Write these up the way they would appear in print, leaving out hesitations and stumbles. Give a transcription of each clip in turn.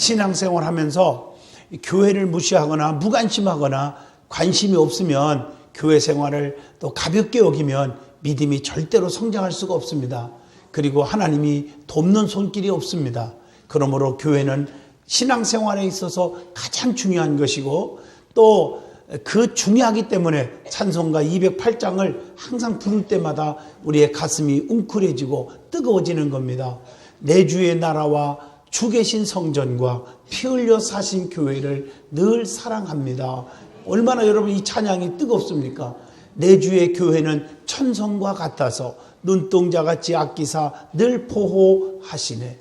신앙생활 하면서 교회를 무시하거나 무관심하거나 관심이 없으면 교회 생활을 또 가볍게 여기면 믿음이 절대로 성장할 수가 없습니다. 그리고 하나님이 돕는 손길이 없습니다. 그러므로 교회는 신앙생활에 있어서 가장 중요한 것이고 또 그 중요하기 때문에 찬송가 208장을 항상 부를 때마다 우리의 가슴이 웅크려지고 뜨거워지는 겁니다. 내 주의 나라와 주 계신 성전과 피 흘려 사신 교회를 늘 사랑합니다. 얼마나 여러분 이 찬양이 뜨겁습니까? 내 주의 교회는 천성과 같아서 눈동자같이 아끼사 늘 보호하시네.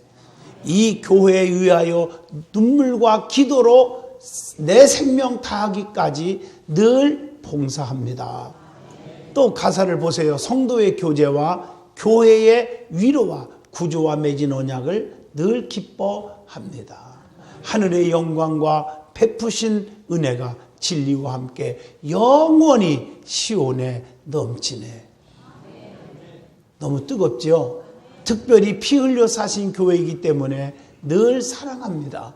이 교회에 의하여 눈물과 기도로 내 생명 다하기까지 늘 봉사합니다. 또 가사를 보세요. 성도의 교제와 교회의 위로와 구조와 맺은 언약을 늘 기뻐합니다. 하늘의 영광과 베푸신 은혜가 진리와 함께 영원히 시온에 넘치네. 너무 뜨겁죠? 특별히 피 흘려 사신 교회이기 때문에 늘 사랑합니다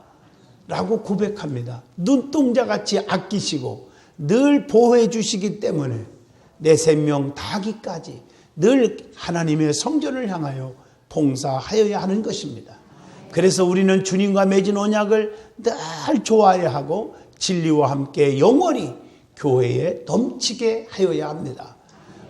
라고 고백합니다. 눈동자같이 아끼시고 늘 보호해 주시기 때문에 내 생명 다하기까지 늘 하나님의 성전을 향하여 봉사하여야 하는 것입니다. 그래서 우리는 주님과 맺은 언약을 늘 좋아해야 하고 진리와 함께 영원히 교회에 넘치게 하여야 합니다.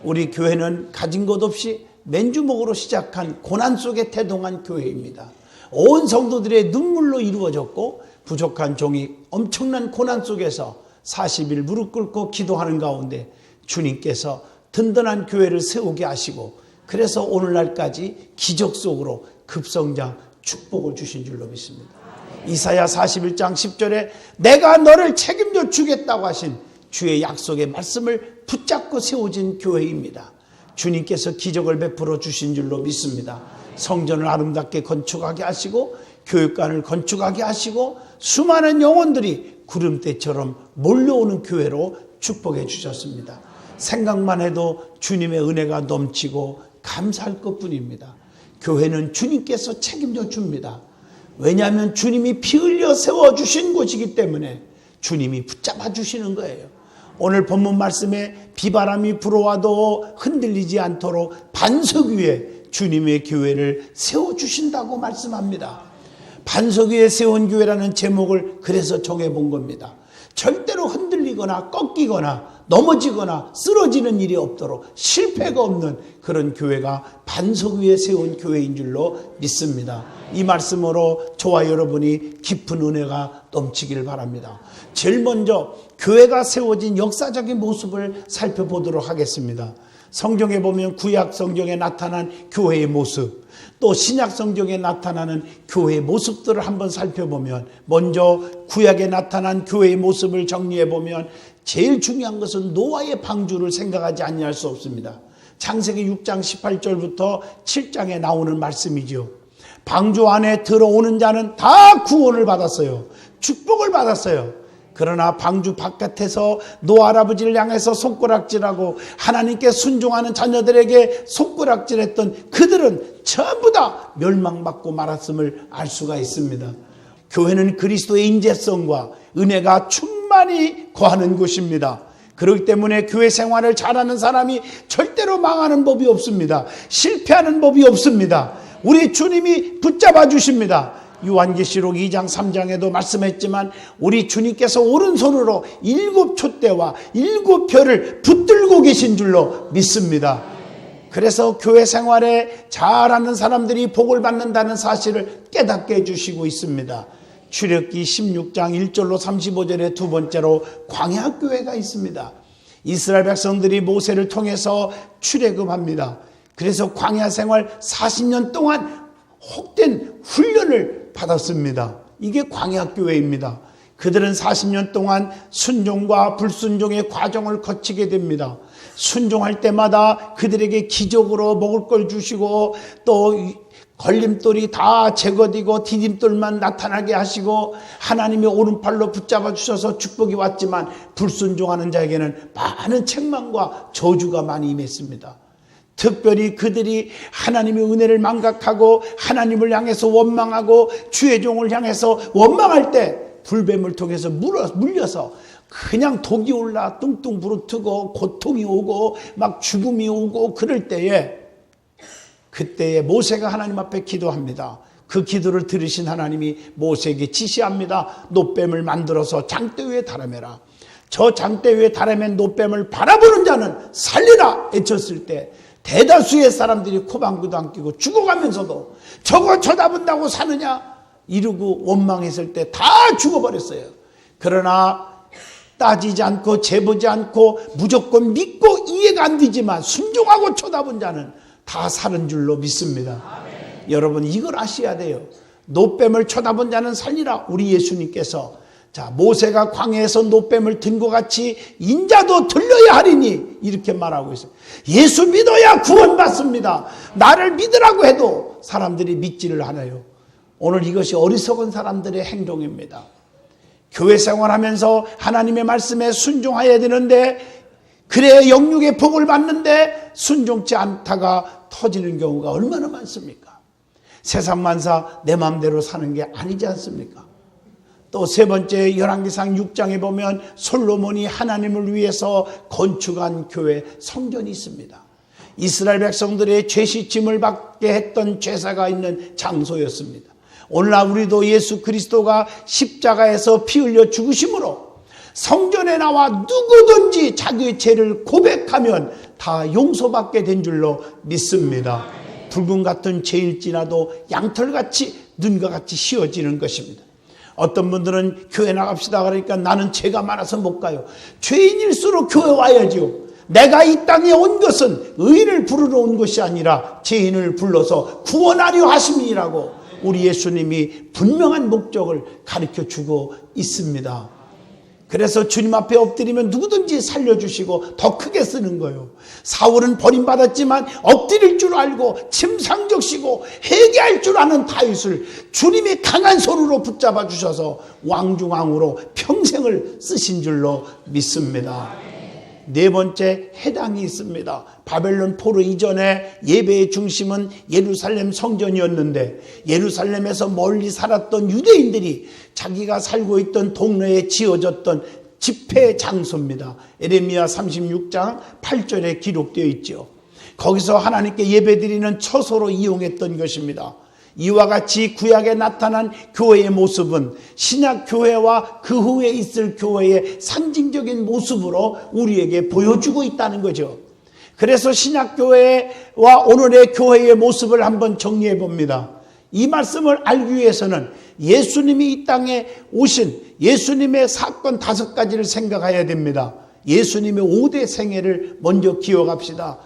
우리 교회는 가진 것 없이 맨주먹으로 시작한 고난 속에 태동한 교회입니다. 온 성도들의 눈물로 이루어졌고 부족한 종이 엄청난 고난 속에서 40일 무릎 꿇고 기도하는 가운데 주님께서 든든한 교회를 세우게 하시고 그래서 오늘날까지 기적 속으로 급성장 축복을 주신 줄로 믿습니다. 이사야 41장 10절에 내가 너를 책임져 주겠다고 하신 주의 약속의 말씀을 붙잡고 세워진 교회입니다. 주님께서 기적을 베풀어 주신 줄로 믿습니다. 성전을 아름답게 건축하게 하시고 교육관을 건축하게 하시고 수많은 영혼들이 구름대처럼 몰려오는 교회로 축복해 주셨습니다. 생각만 해도 주님의 은혜가 넘치고 감사할 것뿐입니다. 교회는 주님께서 책임져 줍니다. 왜냐하면 주님이 피 흘려 세워주신 곳이기 때문에 주님이 붙잡아 주시는 거예요. 오늘 본문 말씀에 비바람이 불어와도 흔들리지 않도록 반석 위에 주님의 교회를 세워주신다고 말씀합니다. 반석 위에 세운 교회라는 제목을 그래서 정해본 겁니다. 절대로 흔들리거나 꺾이거나 넘어지거나 쓰러지는 일이 없도록 실패가 없는 그런 교회가 반석 위에 세운 교회인 줄로 믿습니다. 이 말씀으로 저와 여러분이 깊은 은혜가 넘치길 바랍니다. 제일 먼저 교회가 세워진 역사적인 모습을 살펴보도록 하겠습니다. 성경에 보면 구약 성경에 나타난 교회의 모습, 또 신약 성경에 나타나는 교회의 모습들을 한번 살펴보면 먼저 구약에 나타난 교회의 모습을 정리해 보면 제일 중요한 것은 노아의 방주를 생각하지 아니할 수 없습니다. 창세기 6장 18절부터 7장에 나오는 말씀이죠. 방주 안에 들어오는 자는 다 구원을 받았어요. 축복을 받았어요. 그러나 방주 바깥에서 노아 할아버지를 향해서 손가락질하고 하나님께 순종하는 자녀들에게 손가락질했던 그들은 전부 다 멸망받고 말았음을 알 수가 있습니다. 교회는 그리스도의 인재성과 은혜가 충만히 거하는 곳입니다. 그렇기 때문에 교회 생활을 잘하는 사람이 절대로 망하는 법이 없습니다. 실패하는 법이 없습니다. 우리 주님이 붙잡아 주십니다. 요한계시록 2장 3장에도 말씀했지만 우리 주님께서 오른손으로 7 촛대와 7 별을 붙들고 계신 줄로 믿습니다. 그래서 교회 생활에 잘하는 사람들이 복을 받는다는 사실을 깨닫게 해주시고 있습니다. 출애굽기 16장 1절로 35절에 두 번째로 광야교회가 있습니다. 이스라엘 백성들이 모세를 통해서 출애굽합니다. 그래서 광야 생활 40년 동안 혹된 훈련을 받았습니다. 이게 광야교회입니다. 그들은 40년 동안 순종과 불순종의 과정을 거치게 됩니다. 순종할 때마다 그들에게 기적으로 먹을 걸 주시고 또 걸림돌이 다 제거되고 디딤돌만 나타나게 하시고 하나님의 오른팔로 붙잡아 주셔서 축복이 왔지만 불순종하는 자에게는 많은 책망과 저주가 많이 임했습니다. 특별히 그들이 하나님의 은혜를 망각하고 하나님을 향해서 원망하고 주의 종을 향해서 원망할 때 불뱀을 통해서 물려서 그냥 독이 올라 뚱뚱 부르트고 고통이 오고 막 죽음이 오고 그럴 때에 그때에 모세가 하나님 앞에 기도합니다. 그 기도를 들으신 하나님이 모세에게 지시합니다. 놋뱀을 만들어서 장대 위에 달아매라. 저 장대 위에 달아맨 놋뱀을 바라보는 자는 살리라 외쳤을 때 대다수의 사람들이 코방구도 안 끼고 죽어가면서도 저거 쳐다본다고 사느냐 이러고 원망했을 때 다 죽어버렸어요. 그러나 따지지 않고 재보지 않고 무조건 믿고 이해가 안 되지만 순종하고 쳐다본 자는 다 사는 줄로 믿습니다. 아멘. 여러분 이걸 아셔야 돼요. 놋뱀을 쳐다본 자는 살리라. 우리 예수님께서 자 모세가 광야에서 놋뱀을 든 것 같이 인자도 들려야 하리니 이렇게 말하고 있어요. 예수 믿어야 구원받습니다. 나를 믿으라고 해도 사람들이 믿지를 않아요. 오늘 이것이 어리석은 사람들의 행동입니다. 교회 생활하면서 하나님의 말씀에 순종해야 되는데 그래야 영육의 복을 받는데 순종치 않다가 터지는 경우가 얼마나 많습니까? 세상 만사 내 마음대로 사는 게 아니지 않습니까? 또 세 번째 열왕기상 6장에 보면 솔로몬이 하나님을 위해서 건축한 교회 성전이 있습니다. 이스라엘 백성들의 죄시침을 받게 했던 제사가 있는 장소였습니다. 오늘날 우리도 예수 그리스도가 십자가에서 피 흘려 죽으심으로 성전에 나와 누구든지 자기의 죄를 고백하면 다 용서받게 된 줄로 믿습니다. 붉은 같은 죄일지라도 양털같이 눈과 같이 씌워지는 것입니다. 어떤 분들은 교회 나갑시다 그러니까 나는 죄가 많아서 못 가요. 죄인일수록 교회 와야죠. 내가 이 땅에 온 것은 의인을 부르러 온 것이 아니라 죄인을 불러서 구원하려 하심이라고 우리 예수님이 분명한 목적을 가르쳐주고 있습니다. 그래서 주님 앞에 엎드리면 누구든지 살려주시고 더 크게 쓰는 거예요. 사울은 버림받았지만 엎드릴 줄 알고 침상적시고 회개할 줄 아는 다윗을 주님이 강한 손으로 붙잡아 주셔서 왕중왕으로 평생을 쓰신 줄로 믿습니다. 네 번째 해당이 있습니다. 바벨론 포로 이전에 예배의 중심은 예루살렘 성전이었는데 예루살렘에서 멀리 살았던 유대인들이 자기가 살고 있던 동네에 지어졌던 집회 장소입니다. 에레미야 36장 8절에 기록되어 있죠. 거기서 하나님께 예배드리는 처소로 이용했던 것입니다. 이와 같이 구약에 나타난 교회의 모습은 신약 교회와 그 후에 있을 교회의 상징적인 모습으로 우리에게 보여주고 있다는 거죠. 그래서 신약 교회와 오늘의 교회의 모습을 한번 정리해 봅니다. 이 말씀을 알기 위해서는 예수님이 이 땅에 오신 예수님의 사건 5가지를 생각해야 됩니다. 예수님의 5대 생애를 먼저 기억합시다.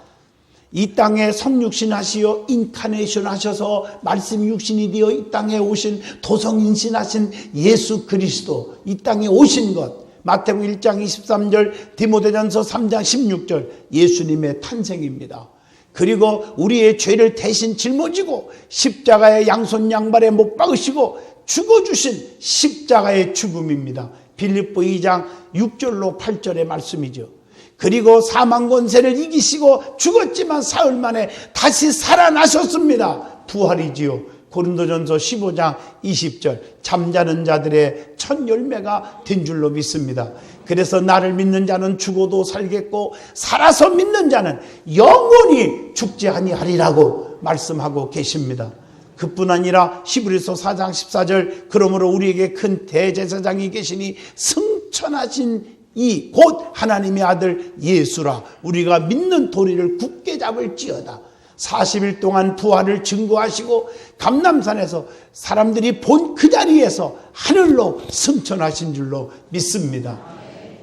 이 땅에 성육신 하시어 인카네이션 하셔서 말씀 육신이 되어 이 땅에 오신 도성인신 하신 예수 그리스도 이 땅에 오신 것 마태복음 1장 23절 디모데전서 3장 16절 예수님의 탄생입니다. 그리고 우리의 죄를 대신 짊어지고 십자가의 양손 양발에 못 박으시고 죽어주신 십자가의 죽음입니다. 빌립보 2장 6절로 8절의 말씀이죠. 그리고 사망 권세를 이기시고 죽었지만 사흘 만에 다시 살아나셨습니다. 부활이지요. 고린도전서 15장 20절 잠자는 자들의 첫 열매가 된 줄로 믿습니다. 그래서 나를 믿는 자는 죽어도 살겠고 살아서 믿는 자는 영원히 죽지 아니하리라고 말씀하고 계십니다. 그뿐 아니라 히브리서 4장 14절 그러므로 우리에게 큰 대제사장이 계시니 승천하신 이 곧 하나님의 아들 예수라 우리가 믿는 도리를 굳게 잡을지어다. 40일 동안 부활을 증거하시고 감람산에서 사람들이 본 그 자리에서 하늘로 승천하신 줄로 믿습니다.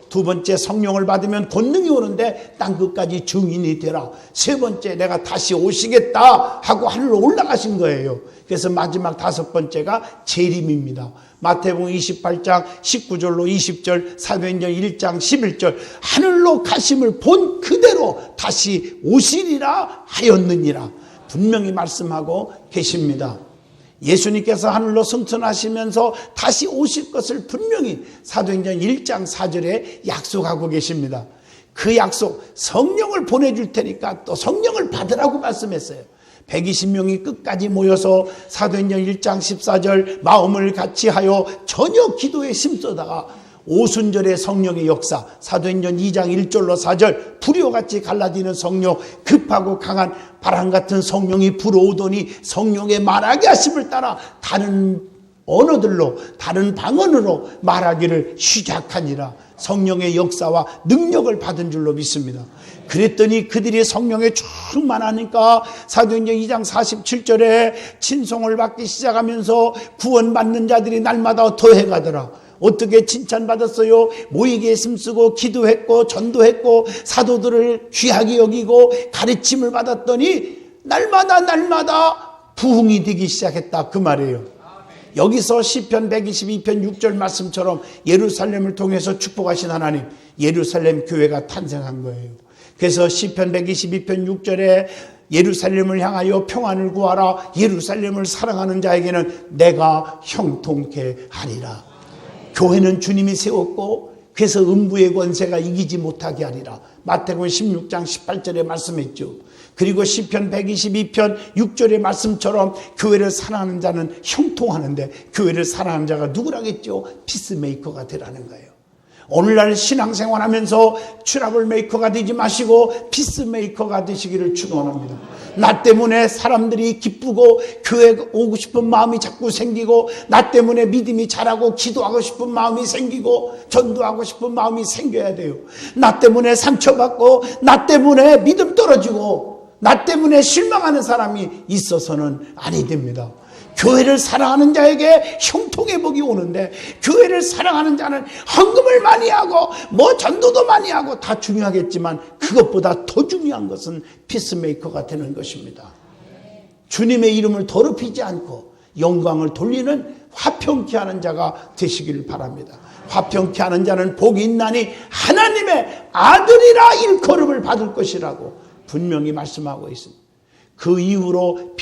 두 번째 성령을 받으면 권능이 오는데 땅끝까지 증인이 되라. 세 번째 내가 다시 오시겠다 하고 하늘로 올라가신 거예요. 그래서 마지막 5번째가 재림입니다. 마태복음 28장 19절로 20절 사도행전 1장 11절 하늘로 가심을 본 그대로 다시 오시리라 하였느니라 분명히 말씀하고 계십니다. 예수님께서 하늘로 승천하시면서 다시 오실 것을 분명히 사도행전 1장 4절에 약속하고 계십니다. 그 약속 성령을 보내줄 테니까 또 성령을 받으라고 말씀했어요. 120명이 끝까지 모여서 사도행전 1장 14절 마음을 같이 하여 전혀 기도에 힘쓰다가 오순절의 성령의 역사, 사도행전 2장 1절로 4절 불효같이 갈라지는 성령, 급하고 강한 바람 같은 성령이 불어오더니 성령의 말하게 하심을 따라 다른 언어들로 다른 방언으로 말하기를 시작하니라. 성령의 역사와 능력을 받은 줄로 믿습니다. 그랬더니 그들이 성령에 충만하니까 사도행전 2장 47절에 친송을 받기 시작하면서 구원받는 자들이 날마다 더해가더라. 어떻게 칭찬받았어요? 모이게 힘쓰고 기도했고 전도했고 사도들을 귀하게 여기고 가르침을 받았더니 날마다 부흥이 되기 시작했다, 그 말이에요. 여기서 시편 122편 6절 말씀처럼 예루살렘을 통해서 축복하신 하나님, 예루살렘 교회가 탄생한 거예요. 그래서 시편 122편 6절에 예루살렘을 향하여 평안을 구하라. 예루살렘을 사랑하는 자에게는 내가 형통케 하리라. 교회는 주님이 세웠고 그래서 음부의 권세가 이기지 못하게 하리라. 마태복음 16장 18절에 말씀했죠. 그리고 시편 122편 6절의 말씀처럼 교회를 사랑하는 자는 형통하는데 교회를 사랑하는 자가 누구라겠죠? 피스메이커가 되라는 거예요. 오늘날 신앙생활하면서 트러블 메이커가 되지 마시고 피스메이커가 되시기를 축원합니다. 나 때문에 사람들이 기쁘고 교회 오고 싶은 마음이 자꾸 생기고 나 때문에 믿음이 자라고 기도하고 싶은 마음이 생기고 전도하고 싶은 마음이 생겨야 돼요. 나 때문에 상처받고 나 때문에 믿음 떨어지고 나 때문에 실망하는 사람이 있어서는 아니 됩니다. 교회를 사랑하는 자에게 형통의 복이 오는데 교회를 사랑하는 자는 헌금을 많이 하고 뭐 전도도 많이 하고 다 중요하겠지만 그것보다 더 중요한 것은 피스메이커가 되는 것입니다. 주님의 이름을 더럽히지 않고 영광을 돌리는 화평케 하는 자가 되시길 바랍니다. 화평케 하는 자는 복이 있나니 하나님의 아들이라 일컬음을 받을 것이라고 분명히 말씀하고 있습니다. 그 이후로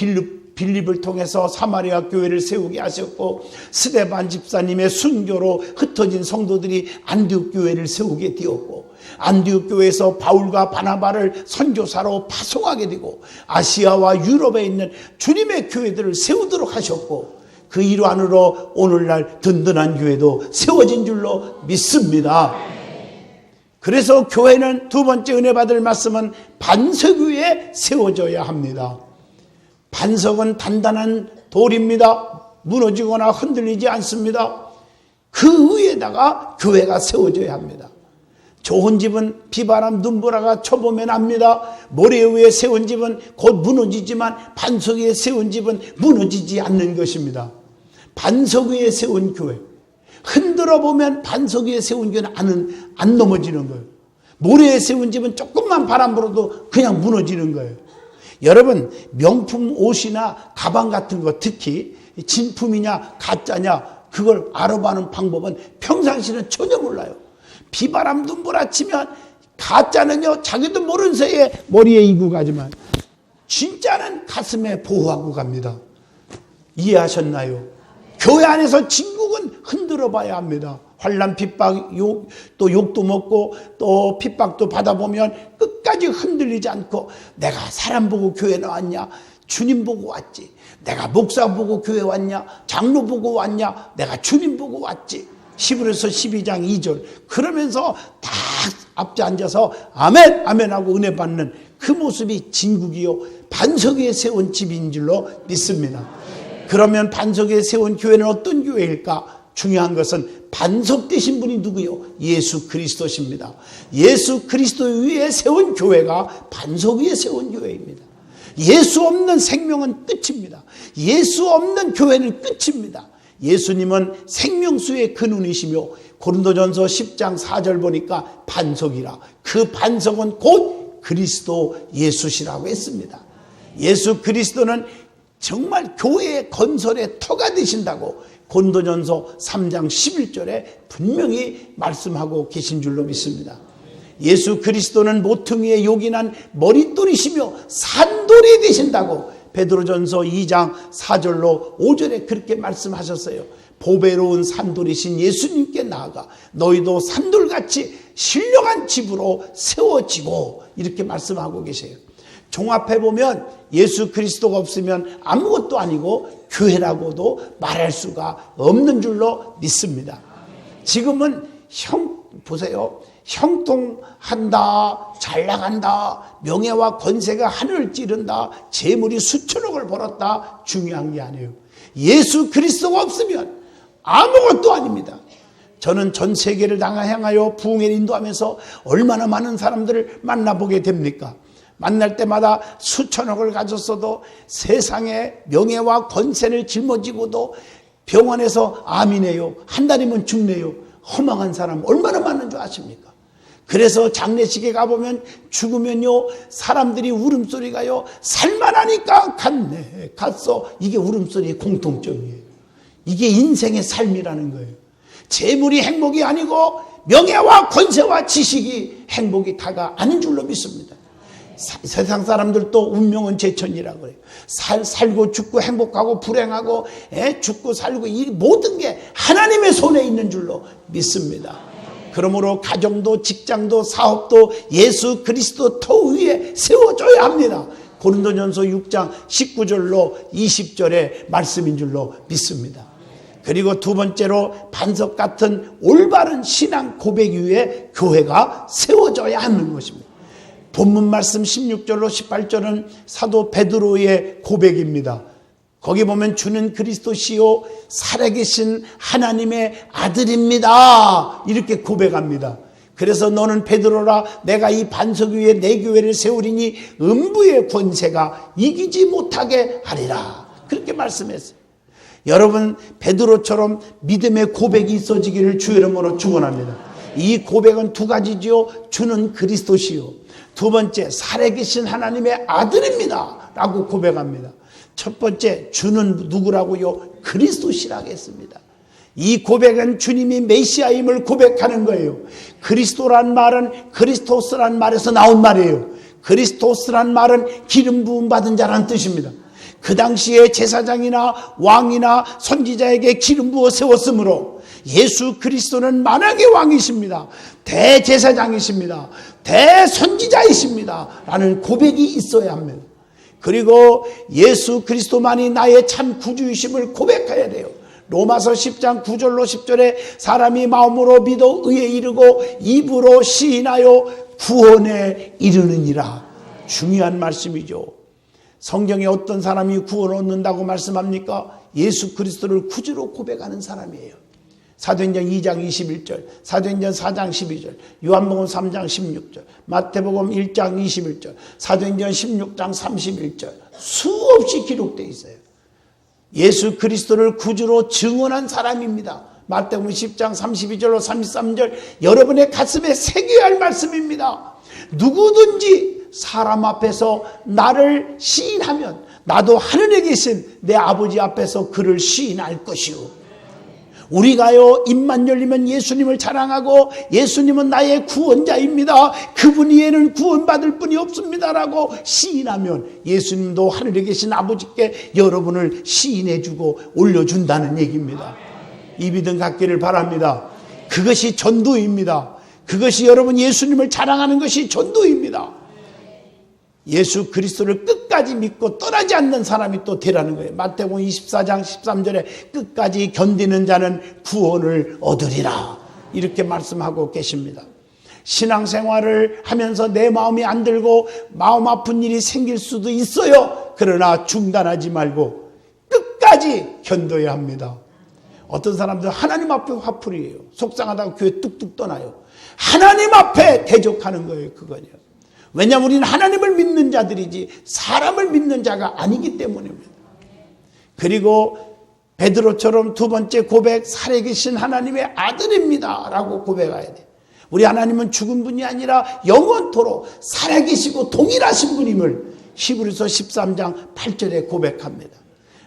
빌립을 통해서 사마리아 교회를 세우게 하셨고 스데반 집사님의 순교로 흩어진 성도들이 안디옥 교회를 세우게 되었고 안디옥 교회에서 바울과 바나바를 선교사로 파송하게 되고 아시아와 유럽에 있는 주님의 교회들을 세우도록 하셨고 그 일환으로 오늘날 든든한 교회도 세워진 줄로 믿습니다. 그래서 교회는 두 번째 은혜 받을 말씀은 반석 위에 세워져야 합니다. 반석은 단단한 돌입니다. 무너지거나 흔들리지 않습니다. 그 위에다가 교회가 세워져야 합니다. 좋은 집은 비바람 눈보라가 쳐보면 압니다. 모래 위에 세운 집은 곧 무너지지만 반석 위에 세운 집은 무너지지 않는 것입니다. 반석 위에 세운 교회, 흔들어 보면 반석 위에 세운 교회는 안 넘어지는 거예요. 모래에 세운 집은 조금만 바람 불어도 그냥 무너지는 거예요. 여러분, 명품 옷이나 가방 같은 거, 특히 진품이냐 가짜냐 그걸 알아보는 방법은 평상시는 전혀 몰라요. 비바람 눈보라 치면 가짜는요 자기도 모르는 사이에 머리에 이고 가지만 진짜는 가슴에 보호하고 갑니다. 이해하셨나요? 교회 안에서 진국은 흔들어 봐야 합니다. 환난, 핍박, 또 욕도 먹고 또 핍박도 받아보면 끝까지 흔들리지 않고 내가 사람 보고 교회 나왔냐? 주님 보고 왔지. 내가 목사 보고 교회 왔냐? 장로 보고 왔냐? 내가 주님 보고 왔지. 히브리서 12장 2절 그러면서 다 앞에 앉아서 아멘 아멘 하고 은혜 받는 그 모습이 진국이요 반석 위에 세운 집인 줄로 믿습니다. 그러면 반석 위에 세운 교회는 어떤 교회일까? 중요한 것은 반석 되신 분이 누구요? 예수 그리스도십니다. 예수 그리스도 위에 세운 교회가 반석 위에 세운 교회입니다. 예수 없는 생명은 끝입니다. 예수 없는 교회는 끝입니다. 예수님은 생명수의 근원이시며 고린도전서 10장 4절 보니까 반석이라. 그 반석은 곧 그리스도 예수시라고 했습니다. 예수 그리스도는 정말 교회의 건설의 터가 되신다고 고린도전서 3장 11절에 분명히 말씀하고 계신 줄로 믿습니다. 예수 그리스도는 모퉁이에 요긴한 머릿돌이시며 산돌이 되신다고 베드로전서 2장 4절로 5절에 그렇게 말씀하셨어요. 보배로운 산돌이신 예수님께 나아가 너희도 산돌같이 신령한 집으로 세워지고 이렇게 말씀하고 계세요. 종합해 보면 예수 그리스도가 없으면 아무것도 아니고 교회라고도 말할 수가 없는 줄로 믿습니다. 지금은 보세요. 형통한다, 잘 나간다, 명예와 권세가 하늘을 찌른다, 재물이 수천억을 벌었다, 중요한 게 아니에요. 예수 그리스도가 없으면 아무것도 아닙니다. 저는 전 세계를 향하여 부흥회를 인도하면서 얼마나 많은 사람들을 만나보게 됩니까? 만날 때마다 수천억을 가졌어도 세상에 명예와 권세를 짊어지고도 병원에서 암이네요, 한 달이면 죽네요, 허망한 사람 얼마나 많은 줄 아십니까? 그래서 장례식에 가보면 죽으면요 사람들이 울음소리가요 살만하니까 갔네, 갔어. 이게 울음소리의 공통점이에요. 이게 인생의 삶이라는 거예요. 재물이 행복이 아니고 명예와 권세와 지식이 행복이 다가 아닌 줄로 믿습니다. 세상 사람들도 운명은 제천이라고 그래요. 살고 죽고 행복하고 불행하고 죽고 살고 이 모든 게 하나님의 손에 있는 줄로 믿습니다. 그러므로 가정도 직장도 사업도 예수 그리스도 터 위에 세워줘야 합니다. 고린도전서 6장 19절로 20절의 말씀인 줄로 믿습니다. 그리고 두 번째로 반석 같은 올바른 신앙 고백 위에 교회가 세워져야 하는 것입니다. 본문 말씀 16절로 18절은 사도 베드로의 고백입니다. 거기 보면 주는 그리스도시요 살아계신 하나님의 아들입니다, 이렇게 고백합니다. 그래서 너는 베드로라, 내가 이 반석 위에 내 교회를 세우리니 음부의 권세가 이기지 못하게 하리라, 그렇게 말씀했어요. 여러분 베드로처럼 믿음의 고백이 있어지기를 주의 이름으로 축원합니다. 이 고백은 두 가지지요. 주는 그리스도시요, 두 번째 살아계신 하나님의 아들입니다 라고 고백합니다. 첫 번째 주는 누구라고요? 그리스도시라고 했습니다. 이 고백은 주님이 메시아임을 고백하는 거예요. 그리스도란 말은 크리스토스란 말에서 나온 말이에요. 크리스토스란 말은 기름 부음 받은 자라는 뜻입니다. 그 당시에 제사장이나 왕이나 선지자에게 기름 부어 세웠으므로 예수 그리스도는 만왕의 왕이십니다, 대제사장이십니다, 대선지자이십니다 라는 고백이 있어야 합니다. 그리고 예수 그리스도만이 나의 참 구주이심을 고백해야 돼요. 로마서 10장 9절로 10절에 사람이 마음으로 믿어 의에 이르고 입으로 시인하여 구원에 이르느니라. 중요한 말씀이죠. 성경에 어떤 사람이 구원을 얻는다고 말씀합니까? 예수 그리스도를 구주로 고백하는 사람이에요. 사도행전 2장 21절, 사도행전 4장 12절, 요한복음 3장 16절, 마태복음 1장 21절, 사도행전 16장 31절 수없이 기록되어 있어요. 예수 그리스도를 구주로 증언한 사람입니다. 마태복음 10장 32절로 33절 여러분의 가슴에 새겨야 할 말씀입니다. 누구든지 사람 앞에서 나를 시인하면 나도 하늘에 계신 내 아버지 앞에서 그를 시인할 것이요. 우리가요 입만 열리면 예수님을 자랑하고 예수님은 나의 구원자입니다, 그분 이에는 구원받을 분이 없습니다라고 시인하면 예수님도 하늘에 계신 아버지께 여러분을 시인해주고 올려준다는 얘기입니다. 이 믿음 갖기를 바랍니다. 그것이 전도입니다. 그것이 여러분 예수님을 자랑하는 것이 전도입니다. 예수 그리스도를 끝까지 믿고 떠나지 않는 사람이 또 되라는 거예요. 마태복음 24장 13절에 끝까지 견디는 자는 구원을 얻으리라, 이렇게 말씀하고 계십니다. 신앙생활을 하면서 내 마음이 안 들고 마음 아픈 일이 생길 수도 있어요. 그러나 중단하지 말고 끝까지 견뎌야 합니다. 어떤 사람들은 하나님 앞에 화풀이에요. 속상하다고 교회 뚝뚝 떠나요. 하나님 앞에 대적하는 거예요. 그거요. 왜냐하면 우리는 하나님을 믿는 자들이지 사람을 믿는 자가 아니기 때문입니다. 그리고 베드로처럼 두 번째 고백, 살아계신 하나님의 아들입니다 라고 고백해야 돼. 우리 하나님은 죽은 분이 아니라 영원토록 살아계시고 동일하신 분임을 히브리서 13장 8절에 고백합니다.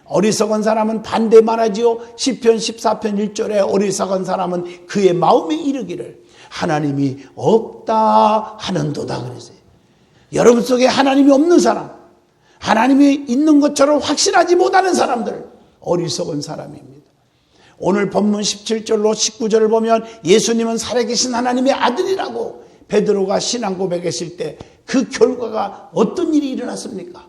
어리석은 사람은 반대만 하지요. 시편 14편 1절에 어리석은 사람은 그의 마음에 이르기를 하나님이 없다 하는도다 그랬어요. 여러분 속에 하나님이 없는 사람, 하나님이 있는 것처럼 확신하지 못하는 사람들, 어리석은 사람입니다. 오늘 본문 17절로 19절을 보면 예수님은 살아계신 하나님의 아들이라고 베드로가 신앙 고백했을 때 그 결과가 어떤 일이 일어났습니까?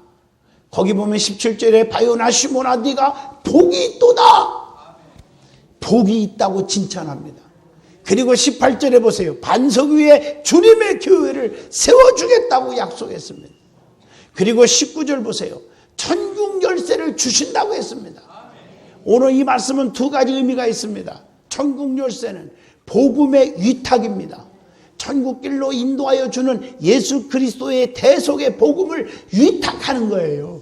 거기 보면 17절에 바요나 시몬아 네가 복이 있도다. 복이 있다고 칭찬합니다. 그리고 18절에 보세요. 반석 위에 주님의 교회를 세워주겠다고 약속했습니다. 그리고 19절 보세요. 천국 열쇠를 주신다고 했습니다. 오늘 이 말씀은 두 가지 의미가 있습니다. 천국 열쇠는 복음의 위탁입니다. 천국길로 인도하여 주는 예수 그리스도의 대속의 복음을 위탁하는 거예요.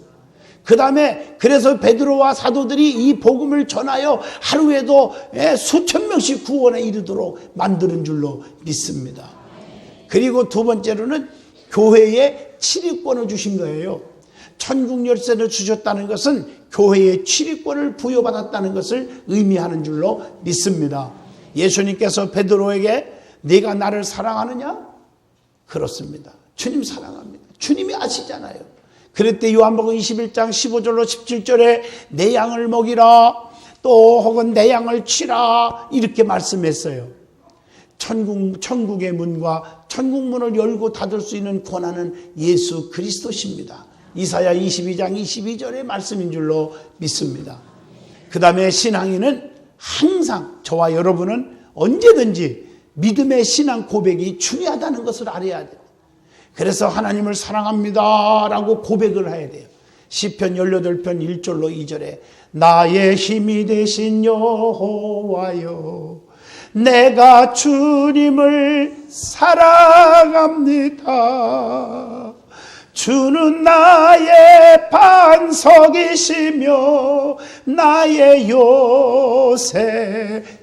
그 다음에 그래서 베드로와 사도들이 이 복음을 전하여 하루에도 수천 명씩 구원에 이르도록 만드는 줄로 믿습니다. 그리고 두 번째로는 교회에 출입권을 주신 거예요. 천국 열쇠를 주셨다는 것은 교회의 출입권을 부여받았다는 것을 의미하는 줄로 믿습니다. 예수님께서 베드로에게 네가 나를 사랑하느냐? 그렇습니다. 주님 사랑합니다. 주님이 아시잖아요. 그럴 때 요한복음 21장 15절로 17절에 내 양을 먹이라 또 혹은 내 양을 치라 이렇게 말씀했어요. 천국의 문과 천국문을 열고 닫을 수 있는 권한은 예수 그리스도십니다. 이사야 22장 22절의 말씀인 줄로 믿습니다. 그 다음에 신앙인은 항상 저와 여러분은 언제든지 믿음의 신앙 고백이 중요하다는 것을 알아야 돼요. 그래서 하나님을 사랑합니다 라고 고백을 해야 돼요. 시편 18편 1절로 2절에 나의 힘이 되신 여호와여 내가 주님을 사랑합니다. 주는 나의 반석이시며 나의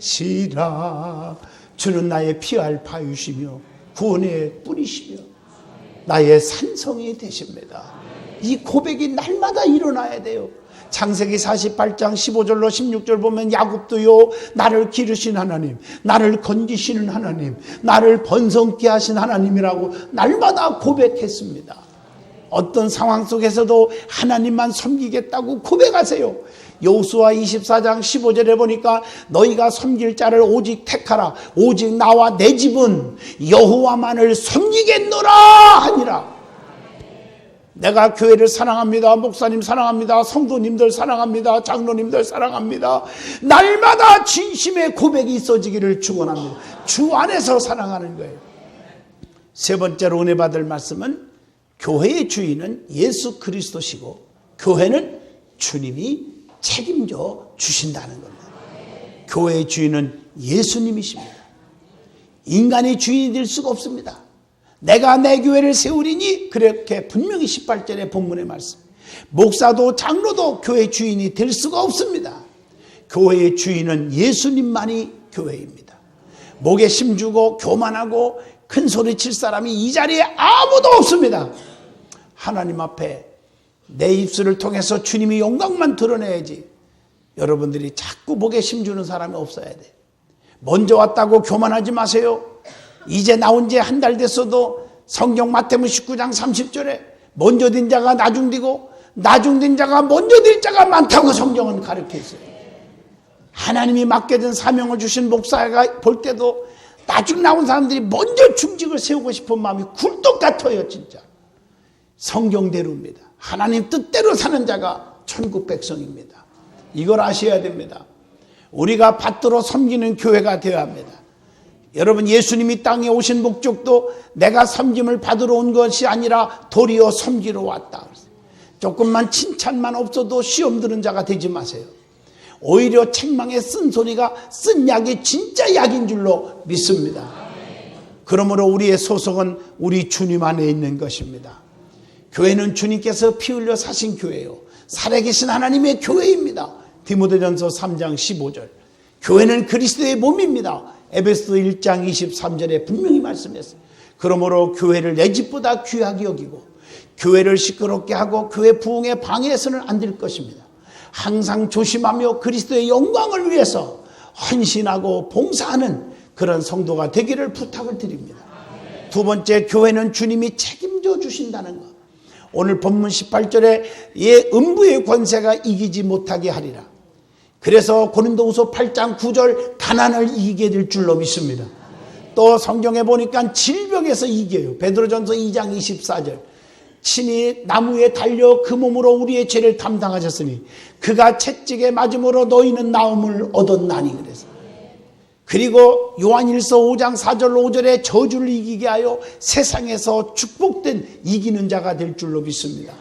요새시라. 주는 나의 피할 바위시며 구원의 뿌리시며 나의 산성이 되십니다. 이 고백이 날마다 일어나야 돼요. 창세기 48장 15절로 16절 보면 야곱도요 나를 기르신 하나님, 나를 건지시는 하나님, 나를 번성케 하신 하나님이라고 날마다 고백했습니다. 어떤 상황 속에서도 하나님만 섬기겠다고 고백하세요. 여호수아 24장 15절에 보니까 너희가 섬길 자를 오직 택하라. 오직 나와 내 집은 여호와만을 섬기겠노라 하니라. 내가 교회를 사랑합니다. 목사님 사랑합니다. 성도님들 사랑합니다. 장로님들 사랑합니다. 날마다 진심의 고백이 있어지기를 축원합니다. 주 안에서 사랑하는 거예요. 세 번째로 은혜 받을 말씀은 교회의 주인은 예수 그리스도시고 교회는 주님이 책임져 주신다는 겁니다. 교회의 주인은 예수님이십니다. 인간이 주인이 될 수가 없습니다. 내가 내 교회를 세우리니 그렇게 분명히 18절의 본문의 말씀. 목사도 장로도 교회 주인이 될 수가 없습니다. 교회의 주인은 예수님만이 교회입니다. 목에 힘주고 교만하고 큰 소리 칠 사람이 이 자리에 아무도 없습니다. 하나님 앞에 내 입술을 통해서 주님이 영광만 드러내야지. 여러분들이 자꾸 목에 힘주는 사람이 없어야 돼. 먼저 왔다고 교만하지 마세요. 이제 나온 지 한 달 됐어도 성경 마태복음 19장 30절에 먼저 된 자가 나중되고 나중된 자가 먼저 될 자가 많다고 성경은 가르쳐 있어요. 하나님이 맡겨진 사명을 주신 목사가 볼 때도 나중 나온 사람들이 먼저 중직을 세우고 싶은 마음이 굴뚝 같아요. 진짜 성경대로입니다. 하나님 뜻대로 사는 자가 천국 백성입니다. 이걸 아셔야 됩니다. 우리가 받들어 섬기는 교회가 되어야 합니다. 여러분, 예수님이 땅에 오신 목적도 내가 섬김을 받으러 온 것이 아니라 도리어 섬기러 왔다. 조금만 칭찬만 없어도 시험 드는 자가 되지 마세요. 오히려 책망에 쓴 소리가 쓴 약이 진짜 약인 줄로 믿습니다. 그러므로 우리의 소속은 우리 주님 안에 있는 것입니다. 교회는 주님께서 피 흘려 사신 교회요, 살아계신 하나님의 교회입니다. 디모데전서 3장 15절. 교회는 그리스도의 몸입니다. 에베소 1장 23절에 분명히 말씀했어요. 그러므로 교회를 내 집보다 귀하게 여기고 교회를 시끄럽게 하고 교회 부흥에 방해해서는 안 될 것입니다. 항상 조심하며 그리스도의 영광을 위해서 헌신하고 봉사하는 그런 성도가 되기를 부탁을 드립니다. 두 번째, 교회는 주님이 책임져 주신다는 것. 오늘 본문 18절에 음부의 권세가 이기지 못하게 하리라. 그래서 고린도후서 8장 9절 가난을 이기게 될 줄로 믿습니다. 또 성경에 보니까 질병에서 이겨요. 베드로전서 2장 24절. 친히 나무에 달려 그 몸으로 우리의 죄를 담당하셨으니 그가 채찍에 맞음으로 너희는 나음을 얻었나니 그래서. 그리고 요한일서 5장 4절 5절에 저주를 이기게 하여 세상에서 축복된 이기는 자가 될 줄로 믿습니다.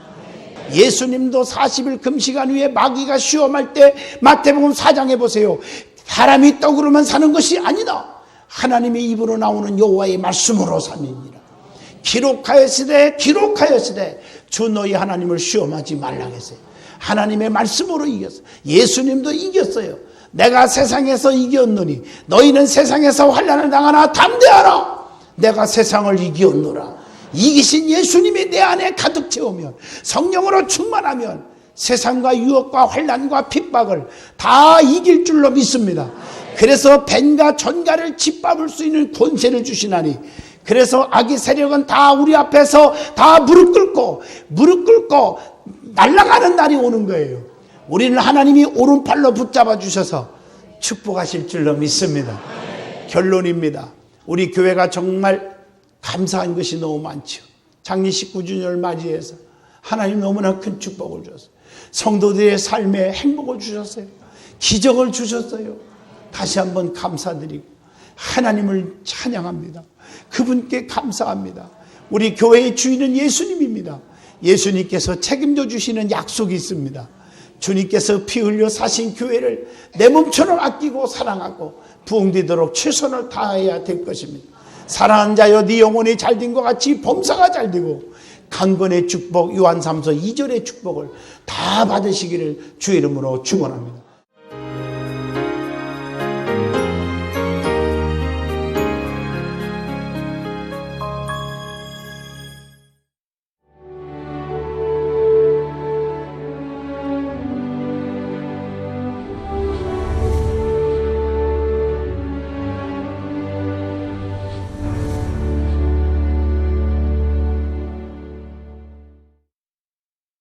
예수님도 40일 금식한 후에 마귀가 시험할 때 마태복음 4장에 보세요. 사람이 떡으로만 사는 것이 아니다. 하나님의 입으로 나오는 여호와의 말씀으로 삼이니라. 기록하였으되 주 너희 하나님을 시험하지 말라 했어요. 하나님의 말씀으로 이겼어요. 예수님도 이겼어요. 내가 세상에서 이겼노니 너희는 세상에서 환난을 당하나 담대하라. 내가 세상을 이겼노라. 이기신 예수님이 내 안에 가득 채우면, 성령으로 충만하면 세상과 유혹과 환난과 핍박을 다 이길 줄로 믿습니다. 그래서 뱀과 전갈을 짓밟을 수 있는 권세를 주시나니, 그래서 악의 세력은 다 우리 앞에서 다 무릎 꿇고 날아가는 날이 오는 거예요. 우리는 하나님이 오른팔로 붙잡아 주셔서 축복하실 줄로 믿습니다. 결론입니다. 우리 교회가 정말 감사한 것이 너무 많죠. 장례 19주년을 맞이해서 하나님 너무나 큰 축복을 주셨어요. 성도들의 삶에 행복을 주셨어요. 기적을 주셨어요. 다시 한번 감사드리고 하나님을 찬양합니다. 그분께 감사합니다. 우리 교회의 주인은 예수님입니다. 예수님께서 책임져 주시는 약속이 있습니다. 주님께서 피 흘려 사신 교회를 내 몸처럼 아끼고 사랑하고 부흥되도록 최선을 다해야 될 것입니다. 사랑하는 자여 네 영혼이 잘된 것 같이 범사가 잘되고 강건의 축복, 요한 3서 2절의 축복을 다 받으시기를 주의 이름으로 축원합니다.